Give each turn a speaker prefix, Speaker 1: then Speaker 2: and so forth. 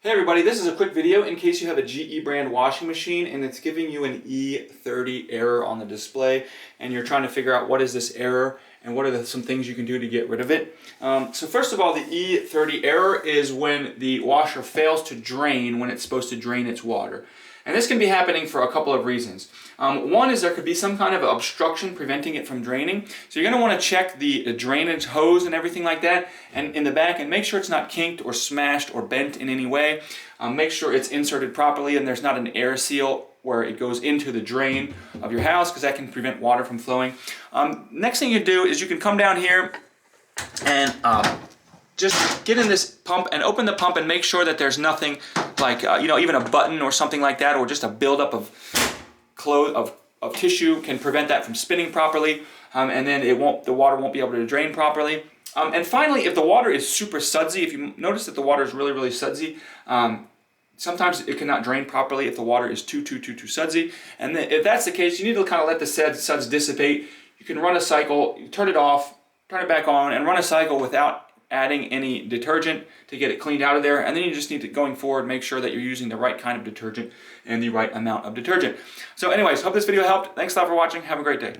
Speaker 1: Hey everybody, this is a quick video in case you have a GE brand washing machine and it's giving you an E30 error on the display and you're trying to figure out what is this error and what are some things you can do to get rid of it. So first of all, the E30 error is when the washer fails to drain when it's supposed to drain its water. And this can be happening for a couple of reasons. One is there could be some kind of obstruction preventing it from draining. So you're going to want to check the drainage hose and everything like that and in the back and make sure it's not kinked or smashed or bent in any way. Make sure it's inserted properly and there's not an air seal where it goes into the drain of your house, because that can prevent water from flowing. Next thing you do is you can come down here and just get in this pump and open the pump and make sure that there's nothing like even a button or something like that, or just a buildup of tissue can prevent that from spinning properly, and then the water won't be able to drain properly. And finally, if the water is super sudsy, if you notice that the water is really sudsy, sometimes it cannot drain properly if the water is too sudsy. And then if that's the case, you need to kind of let the suds dissipate. You can run a cycle, turn it off, turn it back on, and run a cycle without adding any detergent to get it cleaned out of there. And then you just need to, going forward, make sure that you're using the right kind of detergent and the right amount of detergent. So anyways, hope this video helped. Thanks a lot for watching. Have a great day.